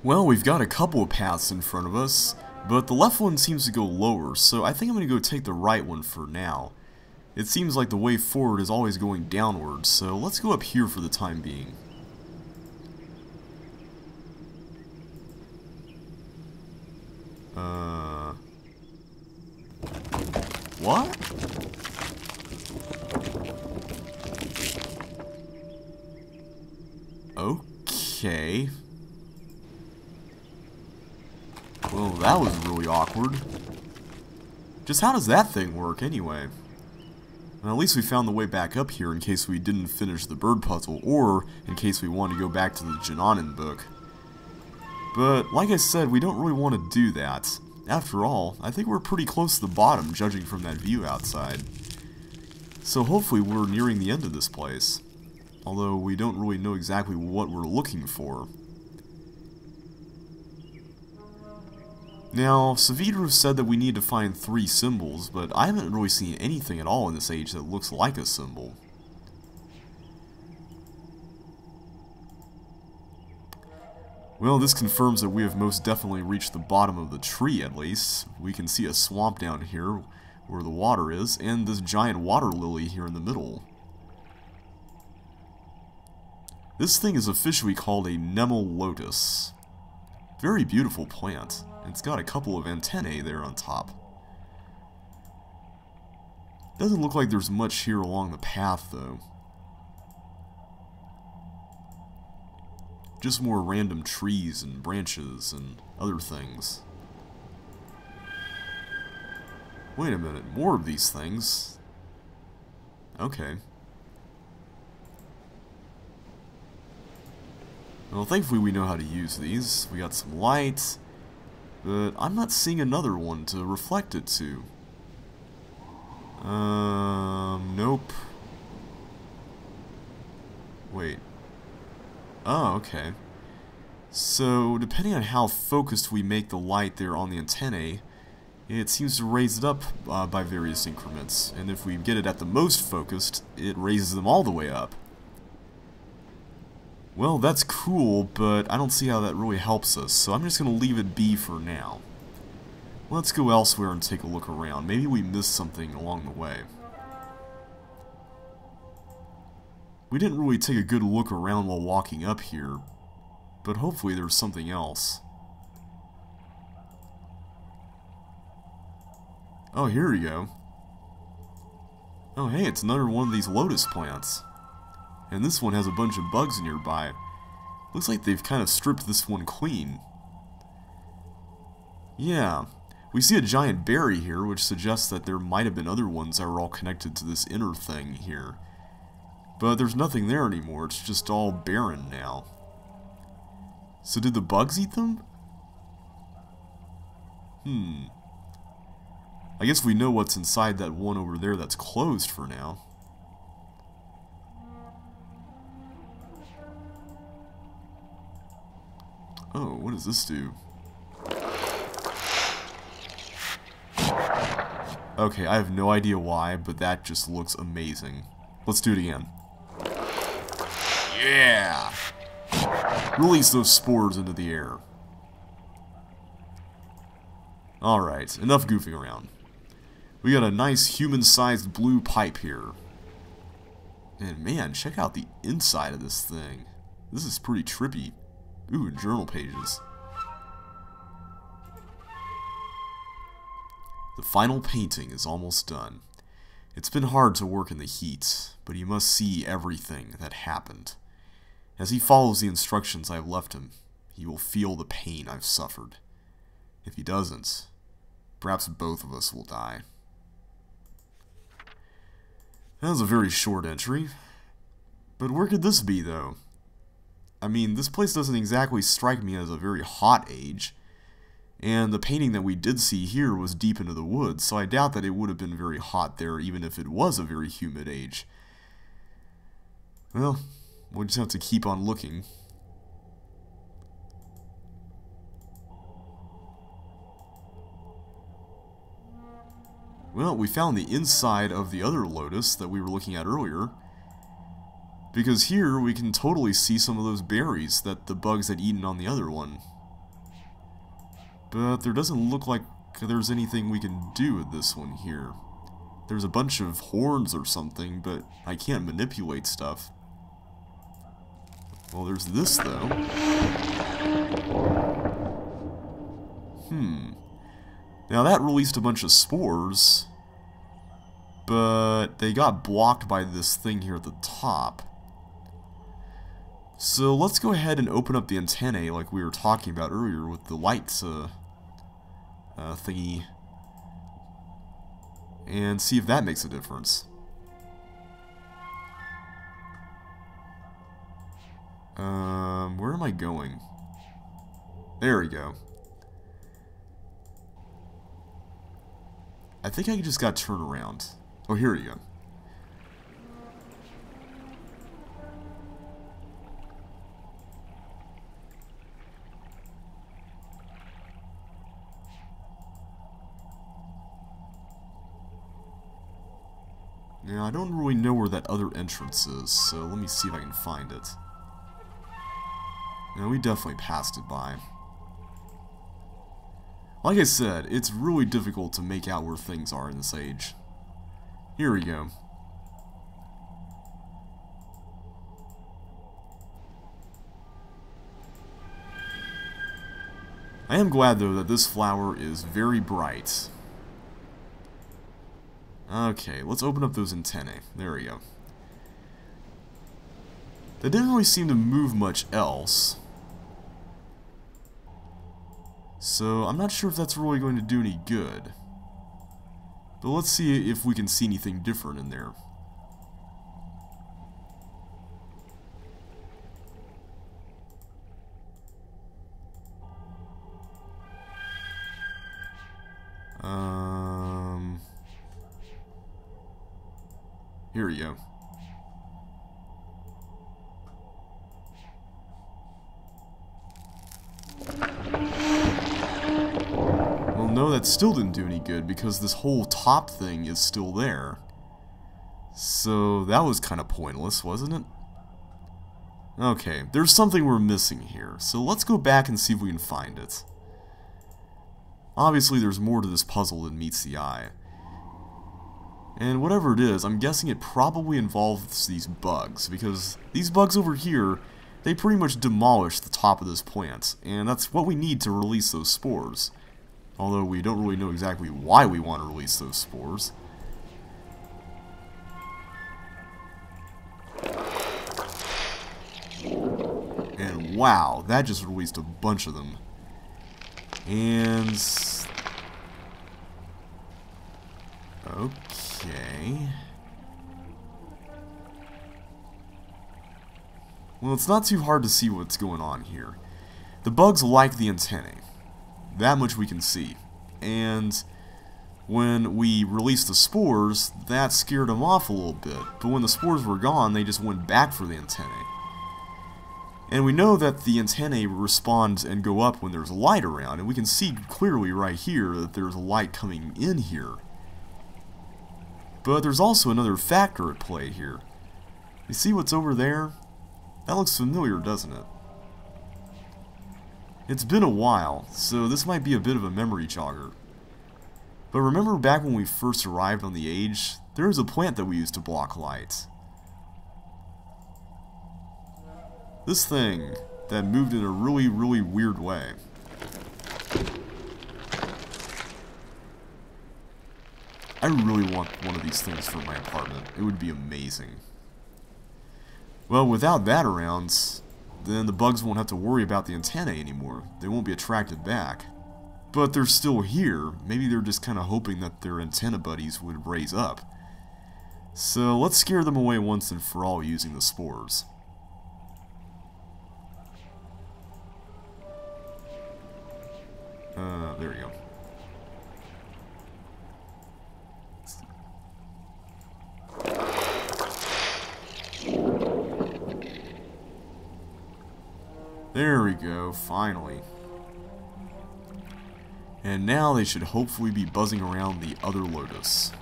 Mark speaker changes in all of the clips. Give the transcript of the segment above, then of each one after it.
Speaker 1: Well, we've got a couple of paths in front of us, but the left one seems to go lower, so I think I'm going to go take the right one for now. It seems like the way forward is always going downwards, so let's go up here for the time being. What? Okay. Well, that was really awkward. Just how does that thing work, anyway? Well, at least we found the way back up here in case we didn't finish the bird puzzle, or in case we wanted to go back to the Jananin book. But, like I said, we don't really want to do that. After all, I think we're pretty close to the bottom, judging from that view outside. So hopefully we're nearing the end of this place. Although we don't really know exactly what we're looking for. Now, Savidru said that we need to find 3 symbols, but I haven't really seen anything at all in this age that looks like a symbol. Well, this confirms that we have most definitely reached the bottom of the tree, at least. We can see a swamp down here where the water is, and this giant water lily here in the middle. This thing is officially called a Lotus. Very beautiful plant. It's got a couple of antennae there on top. Doesn't look like there's much here along the path, though. Just more random trees and branches and other things. Wait a minute, more of these things? Okay. Well, thankfully we know how to use these. We got some light, but I'm not seeing another one to reflect it to. Nope. Wait. Oh, okay. So, depending on how focused we make the light there on the antennae, it seems to raise it up by various increments. And if we get it at the most focused, it raises them all the way up. Well, that's cool, but I don't see how that really helps us, so I'm just going to leave it be for now. Let's go elsewhere and take a look around. Maybe we missed something along the way. We didn't really take a good look around while walking up here, but hopefully there's something else. Oh, here we go. Oh, hey, it's another one of these lotus plants. And this one has a bunch of bugs nearby. Looks like they've kind of stripped this one clean. Yeah, we see a giant berry here, which suggests that there might have been other ones that were all connected to this inner thing here. But there's nothing there anymore, it's just all barren now. So did the bugs eat them? I guess we know what's inside that one over there that's closed for now. Oh, what does this do? Okay, I have no idea why, but that just looks amazing. Let's do it again. Yeah! Release those spores into the air. Alright, enough goofing around. We got a nice human-sized blue pipe here. And man, check out the inside of this thing. This is pretty trippy. Ooh, journal pages. The final painting is almost done. It's been hard to work in the heat, but he must see everything that happened. As he follows the instructions I have left him, he will feel the pain I've suffered. If he doesn't, perhaps both of us will die. That was a very short entry. But where could this be, though? I mean, this place doesn't exactly strike me as a very hot age. And the painting that we did see here was deep into the woods, so I doubt that it would have been very hot there even if it was a very humid age. Well, we'll just have to keep on looking. Well, we found the inside of the other Lotus that we were looking at earlier. Because here we can totally see some of those berries that the bugs had eaten on the other one. But there doesn't look like there's anything we can do with this one here. There's a bunch of horns or something, but I can't manipulate stuff. Well, there's this, though. Now that released a bunch of spores, but they got blocked by this thing here at the top. So let's go ahead and open up the antennae like we were talking about earlier with the lights thingy, and see if that makes a difference. Where am I going? There we go. I think I just got turned around. Oh, here we go. Now, I don't really know where that other entrance is, so let me see if I can find it. No, we definitely passed it by. Like I said, it's really difficult to make out where things are in this age. Here we go. I am glad, though, that this flower is very bright. Okay, let's open up those antennae. There we go. They didn't really seem to move much else. So, I'm not sure if that's really going to do any good. But let's see if we can see anything different in there. Here we go. Well, no, that still didn't do any good because this whole top thing is still there. So that was kind of pointless, wasn't it? Okay, there's something we're missing here, so let's go back and see if we can find it. Obviously, there's more to this puzzle than meets the eye. And whatever it is, I'm guessing it probably involves these bugs, because these bugs over here, they pretty much demolish the top of this plant, and that's what we need to release those spores. Although we don't really know exactly why we want to release those spores. And wow, that just released a bunch of them. And... okay... well, it's not too hard to see what's going on here. The bugs like the antennae. That much we can see. And when we released the spores, that scared them off a little bit. But when the spores were gone, they just went back for the antennae. And we know that the antennae respond and go up when there's light around, and we can see clearly right here that there's light coming in here. But there's also another factor at play here. You see what's over there? That looks familiar, doesn't it? It's been a while, so this might be a bit of a memory jogger. But remember back when we first arrived on the Age, there was a plant that we used to block light. This thing that moved in a really, really weird way. I really want one of these things for my apartment. It would be amazing. Well, without that around, then the bugs won't have to worry about the antennae anymore. They won't be attracted back. But they're still here. Maybe they're just kind of hoping that their antenna buddies would raise up. So let's scare them away once and for all using the spores. There we go. There we go, finally. And now they should hopefully be buzzing around the other Lotus.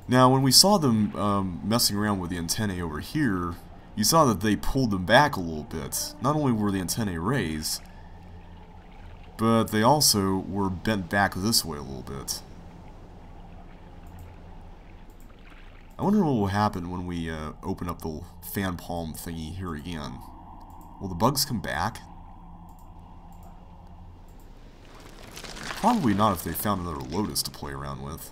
Speaker 1: Now, when we saw them messing around with the antennae over here, you saw that they pulled them back a little bit. Not only were the antennae raised, but they also were bent back this way a little bit. I wonder what will happen when we open up the fan palm thingy here again. Will the bugs come back? Probably not if they found another Lotus to play around with.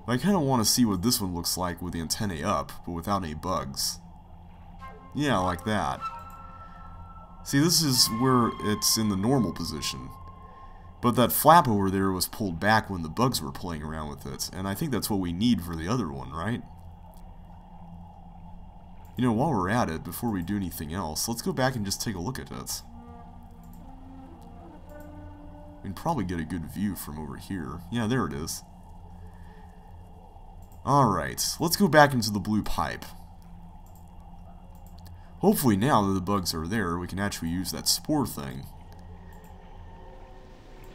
Speaker 1: But I kind of want to see what this one looks like with the antennae up, but without any bugs. Yeah, like that. See, this is where it's in the normal position. But that flap over there was pulled back when the bugs were playing around with it, and I think that's what we need for the other one, right? You know, while we're at it, before we do anything else, let's go back and just take a look at it. We can probably get a good view from over here. Yeah, there it is. Alright, let's go back into the blue pipe. Hopefully now that the bugs are there, we can actually use that spore thing.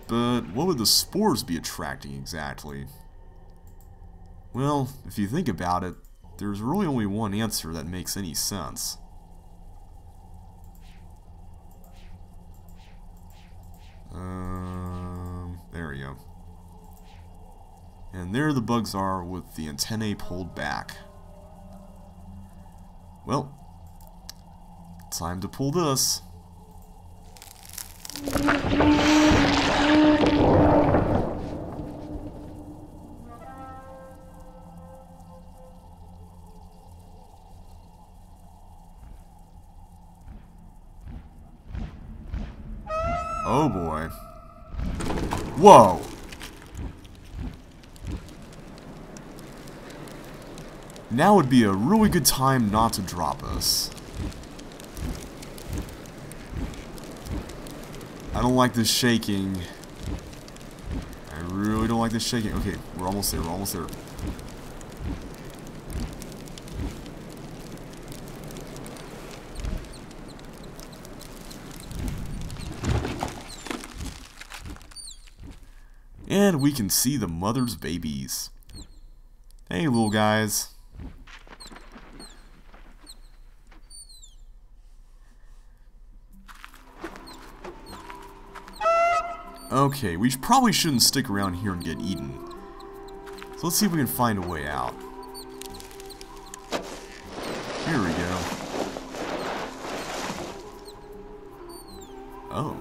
Speaker 1: But what would the spores be attracting exactly? Well, if you think about it, there's really only one answer that makes any sense. There we go. And there the bugs are with the antennae pulled back. Well, time to pull this. Oh boy. Whoa! Now would be a really good time not to drop us. I don't like this shaking. I really don't like this shaking. Okay, we're almost there, we're almost there. And we can see the mother's babies. Hey, little guys. Okay, we probably shouldn't stick around here and get eaten. So let's see if we can find a way out. Here we go. Oh.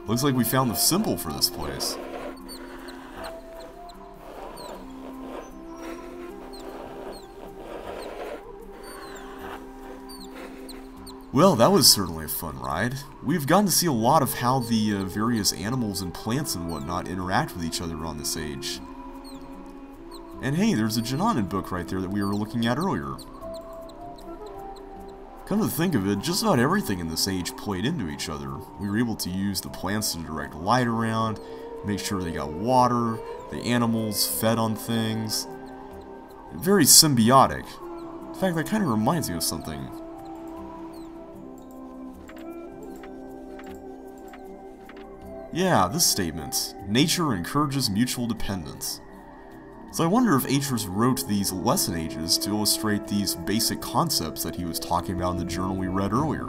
Speaker 1: Looks like we found the symbol for this place. Well, that was certainly a fun ride. We've gotten to see a lot of how the various animals and plants and whatnot interact with each other on this age. And hey, there's a Jananen book right there that we were looking at earlier. Come to think of it, just about everything in this age played into each other. We were able to use the plants to direct light around, make sure they got water, the animals fed on things. Very symbiotic. In fact, that kind of reminds me of something. Yeah, this statement. Nature encourages mutual dependence. So I wonder if Atris wrote these lesson ages to illustrate these basic concepts that he was talking about in the journal we read earlier.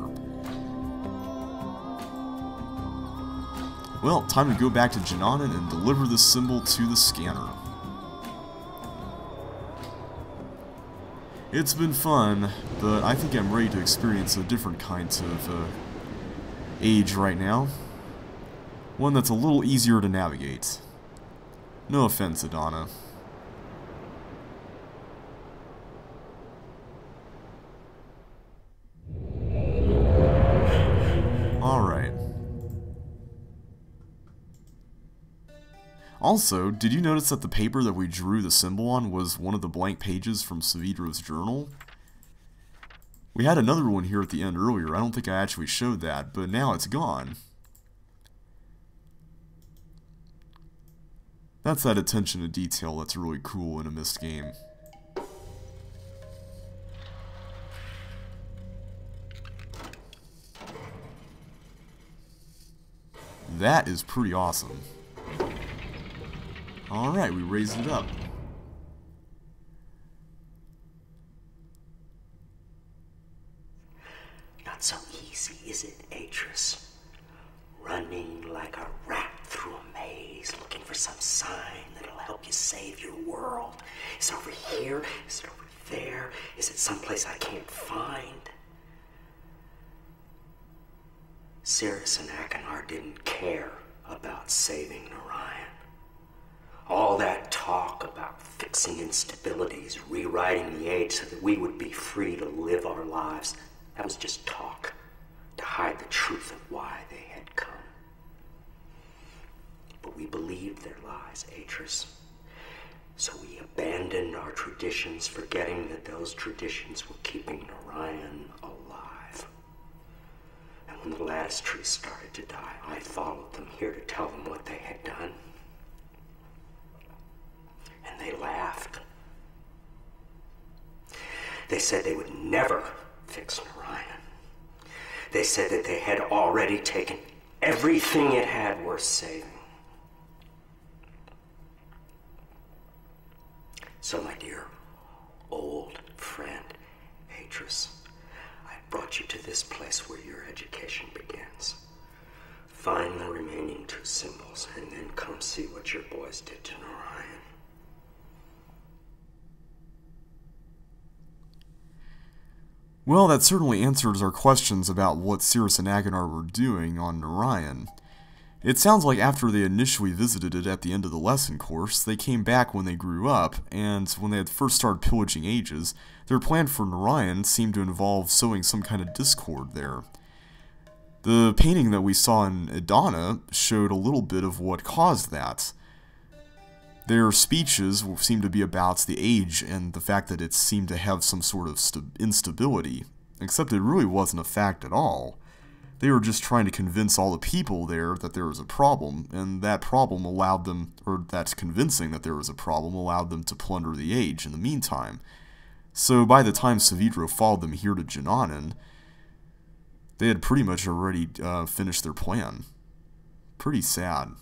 Speaker 1: Well, time to go back to Jananen and deliver this symbol to the scanner. It's been fun, but I think I'm ready to experience a different kind of age right now. One that's a little easier to navigate. No offense, Adana. Alright. Also, did you notice that the paper that we drew the symbol on was one of the blank pages from Savidro's journal? We had another one here at the end earlier. I don't think I actually showed that, but now it's gone. That's that attention to detail that's really cool in a Myst game. That is pretty awesome. Alright, we raised it up.
Speaker 2: easy, is it, Atris? Running like a rat through a maze, looking for some sign that'll help you save your world. Is it over here? Is it over there? Is it someplace I can't find? Cirrus and Achenar didn't care about saving Narayan. All that talk about fixing instabilities, rewriting the age so that we would be free to live our lives, that was just talk to hide the truth of why they had come. But we believed their lies, Atris. So we abandoned our traditions, forgetting that those traditions were keeping Narayan alive. And when the lattice tree started to die, I followed them here to tell them what they had done. And they laughed. They said they would never fix Narayan. They said that they had already taken everything it had worth saving. So, my dear old friend, Atris, I brought you to this place where your education begins. Find the remaining 2 symbols, and then come see what your boys did to Narayan.
Speaker 1: Well, that certainly answers our questions about what Cirrus and Achenar were doing on Narayan. It sounds like after they initially visited it at the end of the lesson course, they came back when they grew up, and when they had first started pillaging ages, their plan for Narayan seemed to involve sowing some kind of discord there. The painting that we saw in Idana showed a little bit of what caused that. Their speeches seemed to be about the age and the fact that it seemed to have some sort of instability, except it really wasn't a fact at all. They were just trying to convince all the people there that there was a problem, and that problem allowed them, or that convincing that there was a problem allowed them to plunder the age in the meantime. So by the time Savidro followed them here to Jananan, they had pretty much already finished their plan. Pretty sad.